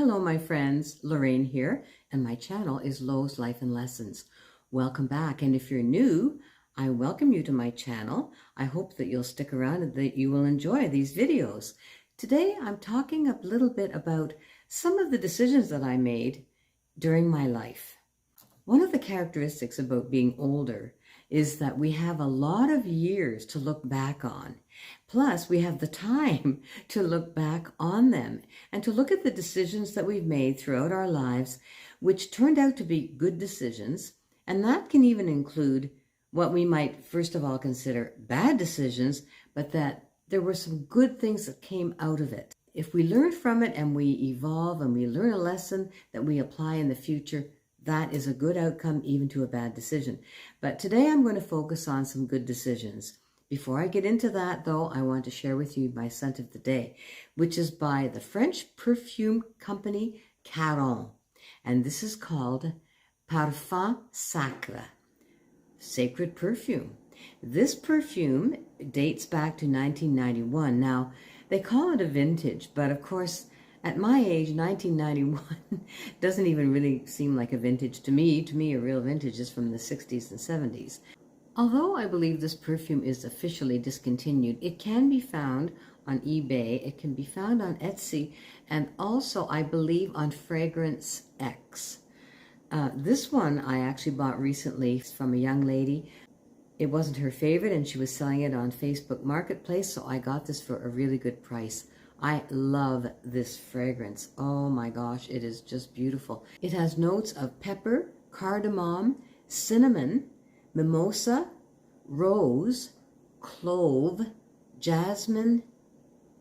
Hello, my friends. Lorraine here, and my channel is Lo's Life and Lessons. Welcome back, and if you're new, I welcome you to my channel. I hope that you'll stick around and that you will enjoy these videos. Today, I'm talking a little bit about some of the decisions that I made during my life. One of the characteristics about being older is that we have a lot of years to look back on. Plus, we have the time to look back on them and to look at the decisions that we've made throughout our lives, which turned out to be good decisions. And that can even include what we might, first of all, consider bad decisions, but that there were some good things that came out of it. If we learn from it and we evolve and we learn a lesson that we apply in the future, that is a good outcome even to a bad decision. But today I'm going to focus on some good decisions. Before I get into that, though, I want to share with you my scent of the day, which is by the French perfume company Caron. And this is called Parfum Sacre, sacred perfume. This perfume dates back to 1991. Now, they call it a vintage, but of course, at my age, 1991 doesn't even really seem like a vintage to me. To me, a real vintage is from the 60s and 70s. Although I believe this perfume is officially discontinued, it can be found on eBay, it can be found on Etsy, and also, I believe, on Fragrance X. This one I actually bought recently from a young lady. It wasn't her favorite, and she was selling it on Facebook Marketplace, so I got this for a really good price. I love this fragrance. Oh my gosh, it is just beautiful. It has notes of pepper, cardamom, cinnamon, mimosa, rose, clove, jasmine,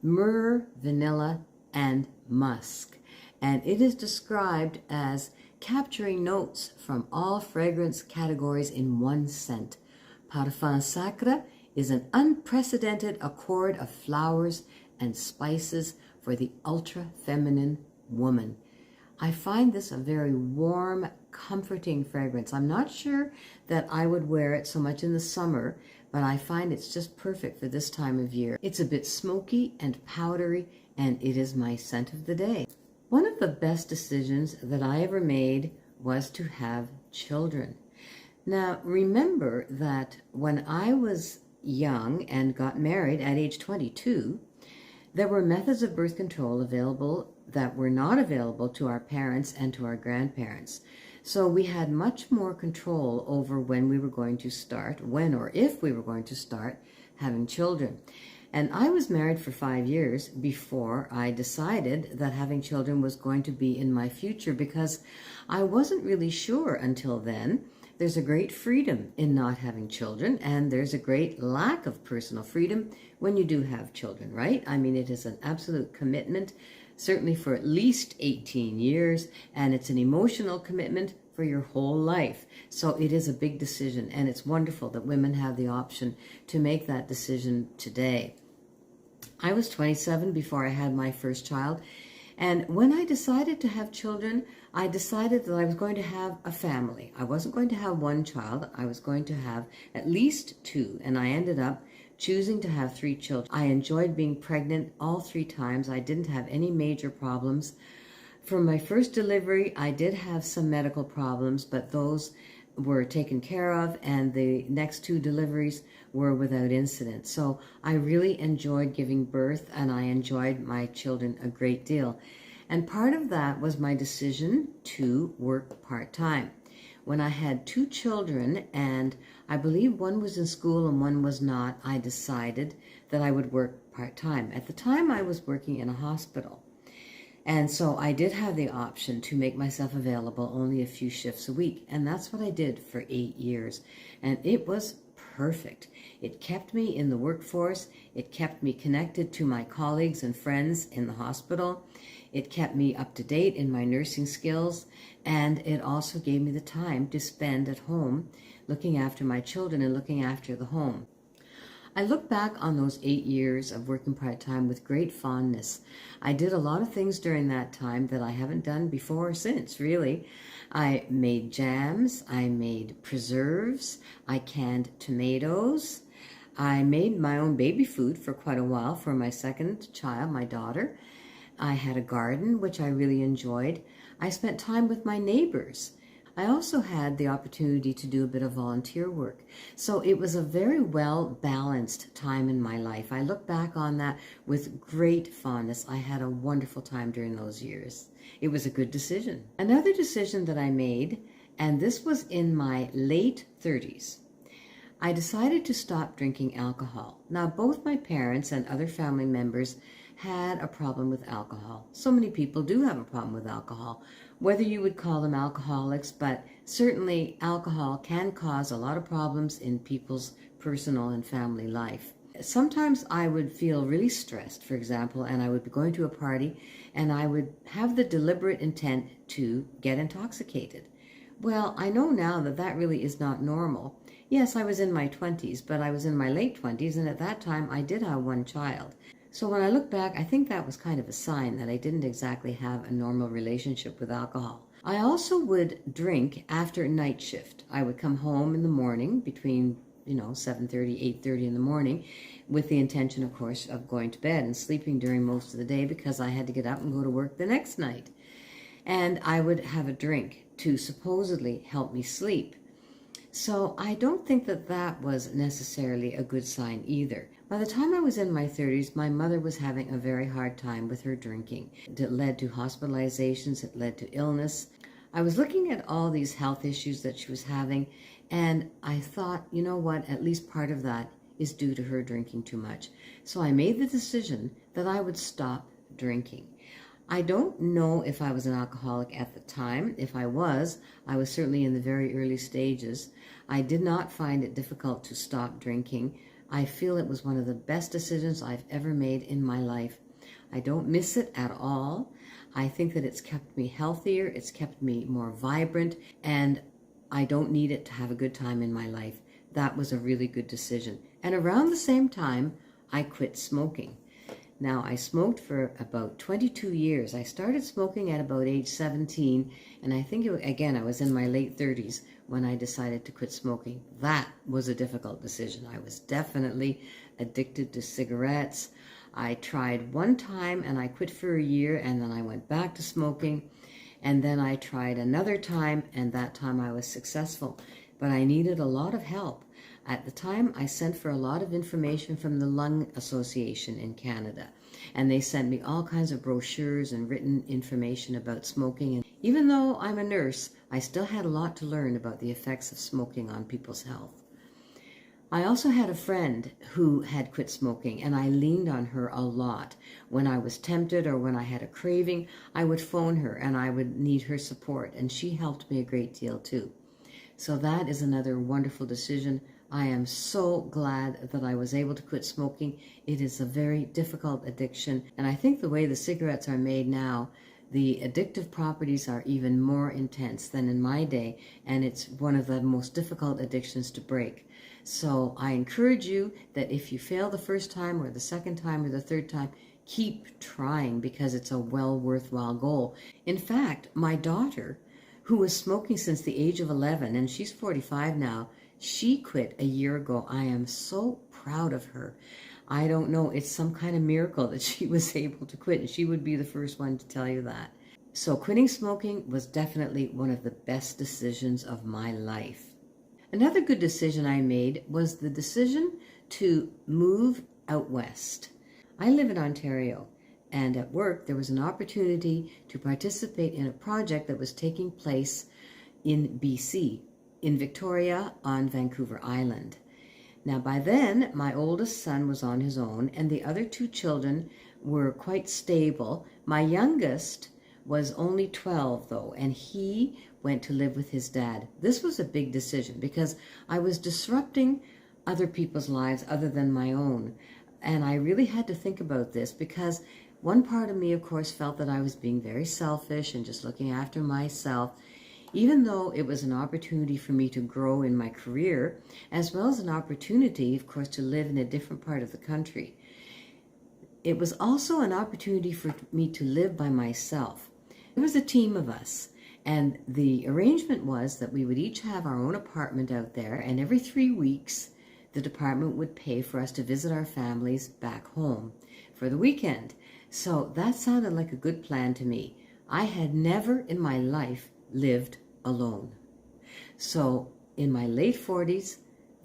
myrrh, vanilla, and musk. And it is described as capturing notes from all fragrance categories in one scent. Parfum Sacre is an unprecedented accord of flowers and spices for the ultra-feminine woman. I find this a very warm, comforting fragrance. I'm not sure that I would wear it so much in the summer, but I find it's just perfect for this time of year. It's a bit smoky and powdery, and it is my scent of the day. One of the best decisions that I ever made was to have children. Now, remember that when I was young and got married at age 22, there were methods of birth control available that were not available to our parents and to our grandparents. So we had much more control over when we were going to start, when or if we were going to start having children. And I was married for 5 years before I decided that having children was going to be in my future, because I wasn't really sure until then. There's a great freedom in not having children, and there's a great lack of personal freedom when you do have children, right? I mean, it is an absolute commitment, certainly for at least 18 years, and it's an emotional commitment for your whole life. So it is a big decision, and it's wonderful that women have the option to make that decision today. I was 27 before I had my first child, and when I decided to have children, I decided that I was going to have a family. I wasn't going to have one child. I was going to have at least two, and I ended up choosing to have 3 children. I enjoyed being pregnant all 3 times. I didn't have any major problems. For my first delivery, I did have some medical problems, but those were taken care of, and the next 2 deliveries were without incident. So I really enjoyed giving birth, and I enjoyed my children a great deal. And part of that was my decision to work part-time. When I had 2 children, and I believe one was in school and one was not, I decided that I would work part-time. At the time, I was working in a hospital. And so I did have the option to make myself available only a few shifts a week. And that's what I did for 8 years. And it was perfect. It kept me in the workforce. It kept me connected to my colleagues and friends in the hospital. It kept me up to date in my nursing skills. And it also gave me the time to spend at home looking after my children and looking after the home. I look back on those 8 years of working part-time with great fondness. I did a lot of things during that time that I haven't done before or since, really. I made jams, I made preserves, I canned tomatoes. I made my own baby food for quite a while for my second child, my daughter. I had a garden, which I really enjoyed. I spent time with my neighbors. I also had the opportunity to do a bit of volunteer work. So it was a very well balanced time in my life. I look back on that with great fondness. I had a wonderful time during those years. It was a good decision. Another decision that I made, and this was in my late 30s, I decided to stop drinking alcohol. Now, both my parents and other family members had a problem with alcohol. So many people do have a problem with alcohol, whether you would call them alcoholics, but certainly alcohol can cause a lot of problems in people's personal and family life. Sometimes I would feel really stressed, for example, and I would be going to a party and I would have the deliberate intent to get intoxicated. Well, I know now that that really is not normal. Yes, I was in my 20s, but I was in my late 20s, and at that time I did have one child. So when I look back, I think that was kind of a sign that I didn't exactly have a normal relationship with alcohol. I also would drink after night shift. I would come home in the morning between 7:30, 8:30 in the morning, with the intention, of course, of going to bed and sleeping during most of the day because I had to get up and go to work the next night. And I would have a drink to supposedly help me sleep. So I don't think that that was necessarily a good sign either. By the time I was in my 30s, my mother was having a very hard time with her drinking. It led to hospitalizations, it led to illness. I was looking at all these health issues that she was having, and I thought, you know what, at least part of that is due to her drinking too much. So I made the decision that I would stop drinking. I don't know if I was an alcoholic at the time. If I was certainly in the very early stages. I did not find it difficult to stop drinking. I feel it was one of the best decisions I've ever made in my life. I don't miss it at all. I think that it's kept me healthier, it's kept me more vibrant, and I don't need it to have a good time in my life. That was a really good decision. And around the same time, I quit smoking. Now, I smoked for about 22 years. I started smoking at about age 17, and I think, I was in my late 30s when I decided to quit smoking. That was a difficult decision. I was definitely addicted to cigarettes. I tried one time, and I quit for a year, and then I went back to smoking, and then I tried another time, and that time I was successful. But I needed a lot of help. At the time, I sent for a lot of information from the Lung Association in Canada, and they sent me all kinds of brochures and written information about smoking. And even though I'm a nurse, I still had a lot to learn about the effects of smoking on people's health. I also had a friend who had quit smoking, and I leaned on her a lot. When I was tempted or when I had a craving, I would phone her and I would need her support, and she helped me a great deal too. So that is another wonderful decision. I am so glad that I was able to quit smoking. It is a very difficult addiction, and I think the way the cigarettes are made now, the addictive properties are even more intense than in my day, and it's one of the most difficult addictions to break. So I encourage you that if you fail the first time or the second time or the third time, keep trying, because it's a worthwhile goal. In fact, my daughter, who was smoking since the age of 11, and she's 45 now, she quit a year ago. I am so proud of her. I don't know, it's some kind of miracle that she was able to quit, and she would be the first one to tell you that. So quitting smoking was definitely one of the best decisions of my life. Another good decision I made was the decision to move out west. I live in Ontario, and at work there was an opportunity to participate in a project that was taking place in BC, in Victoria on Vancouver Island. Now, by then, my oldest son was on his own, and the other two children were quite stable. My youngest was only 12, though, and he went to live with his dad. This was a big decision because I was disrupting other people's lives other than my own, and I really had to think about this because one part of me, of course, felt that I was being very selfish and just looking after myself, even though it was an opportunity for me to grow in my career, as well as an opportunity, of course, to live in a different part of the country. It was also an opportunity for me to live by myself. There was a team of us, and the arrangement was that we would each have our own apartment out there, and every 3 weeks, the department would pay for us to visit our families back home for the weekend. So that sounded like a good plan to me. I had never in my life lived alone. So in my late 40s,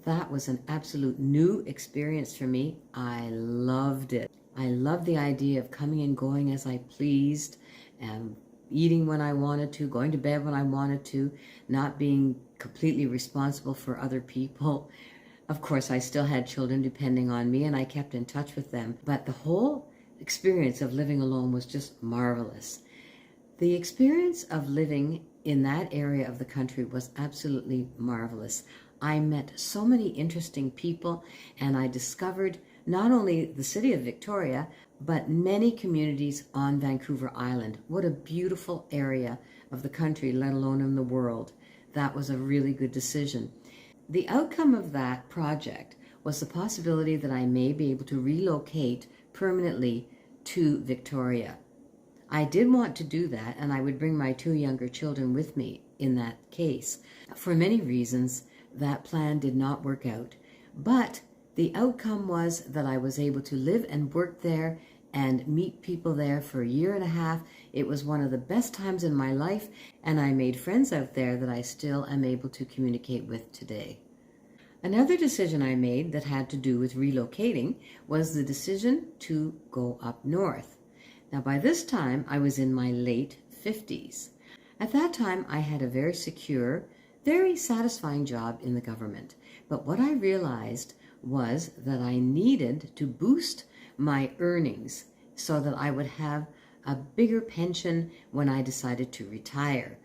that was an absolute new experience for me. I loved it. I loved the idea of coming and going as I pleased, and eating when I wanted to, going to bed when I wanted to, not being completely responsible for other people. Of course, I still had children depending on me, and I kept in touch with them. But the whole experience of living alone was just marvelous. The experience of living in that area of the country was absolutely marvelous. I met so many interesting people, and I discovered not only the city of Victoria, but many communities on Vancouver Island. What a beautiful area of the country, let alone in the world. That was a really good decision. The outcome of that project was the possibility that I may be able to relocate permanently to Victoria. I did want to do that, and I would bring my 2 younger children with me in that case. For many reasons, that plan did not work out, but the outcome was that I was able to live and work there and meet people there for a year and a half. It was one of the best times in my life, and I made friends out there that I still am able to communicate with today. Another decision I made that had to do with relocating was the decision to go up north. Now, by this time, I was in my late 50s. At that time, I had a very secure, very satisfying job in the government. But what I realized was that I needed to boost my earnings so that I would have a bigger pension when I decided to retire.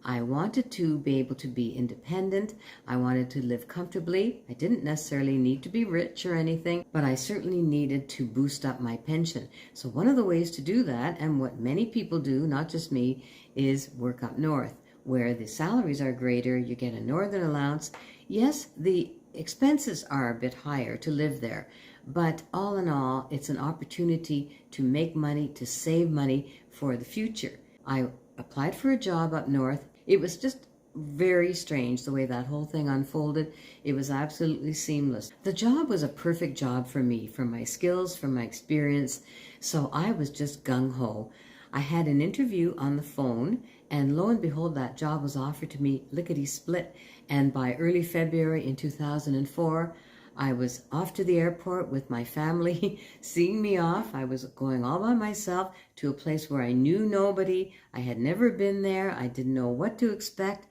I wanted to be able to be independent. I wanted to live comfortably. I didn't necessarily need to be rich or anything, but I certainly needed to boost up my pension. So one of the ways to do that, and what many people do, not just me, is work up north, where the salaries are greater, you get a northern allowance. Yes, the expenses are a bit higher to live there, but all in all, it's an opportunity to make money, to save money for the future. I applied for a job up north. It was just very strange the way that whole thing unfolded. It was absolutely seamless. The job was a perfect job for me, for my skills, for my experience. So I was just gung-ho. I had an interview on the phone, and lo and behold, that job was offered to me lickety-split. And by early February in 2004, I was off to the airport with my family, seeing me off. I was going all by myself to a place where I knew nobody. I had never been there. I didn't know what to expect.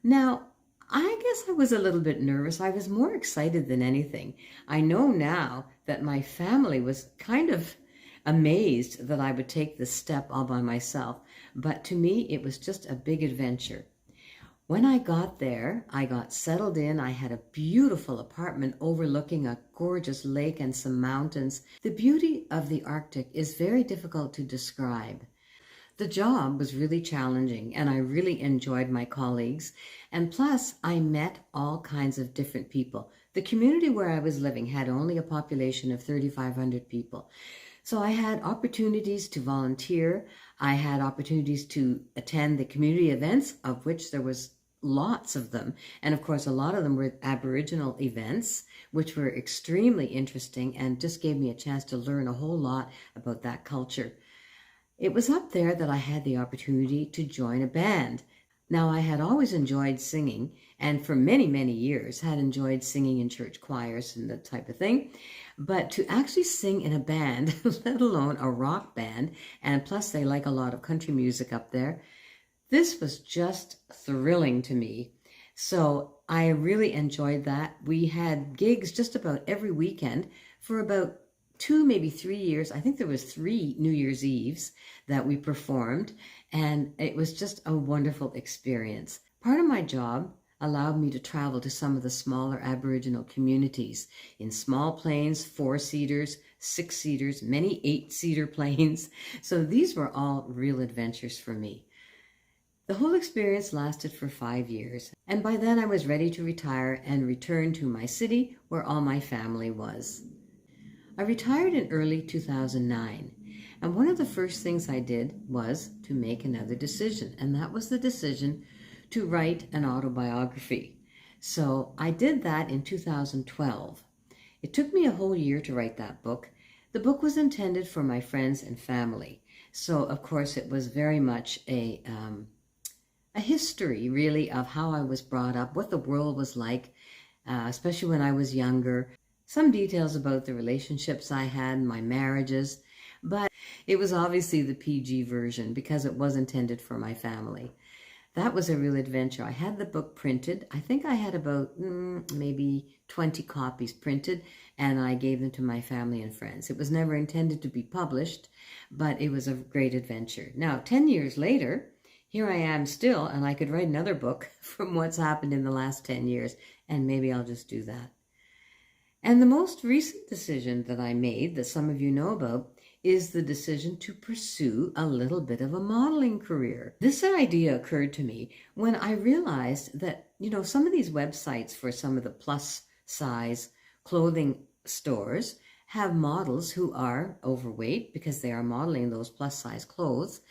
Now, I guess I was a little bit nervous. I was more excited than anything. I know now that my family was kind of amazed that I would take this step all by myself. But to me, it was just a big adventure. When I got there, I got settled in. I had a beautiful apartment overlooking a gorgeous lake and some mountains. The beauty of the Arctic is very difficult to describe. The job was really challenging, and I really enjoyed my colleagues. And plus, I met all kinds of different people. The community where I was living had only a population of 3,500 people. So I had opportunities to volunteer. I had opportunities to attend the community events, of which there was lots of them. And of course, a lot of them were Aboriginal events, which were extremely interesting and just gave me a chance to learn a whole lot about that culture. It was up there that I had the opportunity to join a band. Now, I had always enjoyed singing, and for many, many years had enjoyed singing in church choirs and that type of thing. But to actually sing in a band, let alone a rock band, and plus they like a lot of country music up there, this was just thrilling to me. So I really enjoyed that. We had gigs just about every weekend for about 2, maybe 3 years. I think there was 3 New Year's Eves that we performed, and it was just a wonderful experience. Part of my job allowed me to travel to some of the smaller Aboriginal communities in small planes, 4-seaters, 6-seaters, many 8-seater planes. So these were all real adventures for me. The whole experience lasted for 5 years, and by then I was ready to retire and return to my city where all my family was. I retired in early 2009, and one of the first things I did was to make another decision, and that was the decision to write an autobiography. So I did that in 2012. It took me a whole year to write that book. The book was intended for my friends and family. So, of course, it was very much a history, really, of how I was brought up, what the world was like, especially when I was younger. Some details about the relationships I had, my marriages, but it was obviously the PG version because it was intended for my family. That was a real adventure. I had the book printed. I think I had about maybe 20 copies printed, and I gave them to my family and friends. It was never intended to be published, but it was a great adventure. Now, 10 years later, here I am still, and I could write another book from what's happened in the last 10 years, and maybe I'll just do that. And the most recent decision that I made, that some of you know about, is the decision to pursue a little bit of a modeling career. This idea occurred to me when I realized that, some of these websites for some of the plus size clothing stores have models who are overweight because they are modeling those plus size clothes,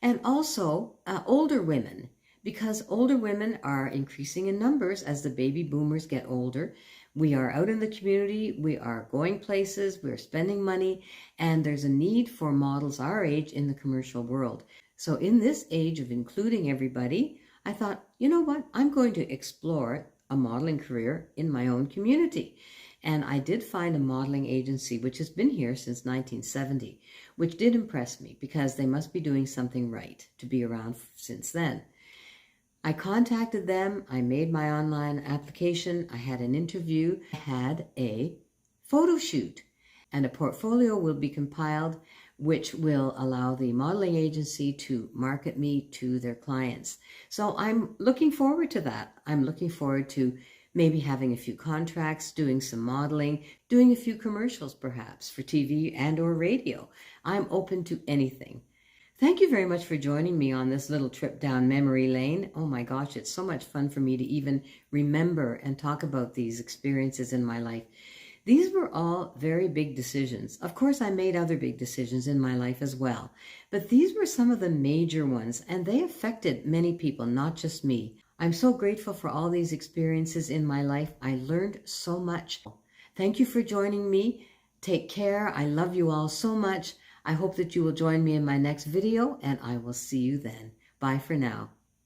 and also older women, because older women are increasing in numbers as the baby boomers get older. We are out in the community, we are going places, we're spending money, and there's a need for models our age in the commercial world. So in this age of including everybody, I thought, you know what, I'm going to explore a modeling career in my own community. And I did find a modeling agency which has been here since 1970, which did impress me because they must be doing something right to be around since then. I contacted them, I made my online application, I had an interview, I had a photo shoot, and a portfolio will be compiled which will allow the modeling agency to market me to their clients. So I'm looking forward to that. I'm looking forward to maybe having a few contracts, doing some modeling, doing a few commercials perhaps for TV and or radio. I'm open to anything. Thank you very much for joining me on this little trip down memory lane. Oh my gosh, it's so much fun for me to even remember and talk about these experiences in my life. These were all very big decisions. Of course, I made other big decisions in my life as well, but these were some of the major ones, and they affected many people, not just me. I'm so grateful for all these experiences in my life. I learned so much. Thank you for joining me. Take care. I love you all so much. I hope that you will join me in my next video, and I will see you then. Bye for now.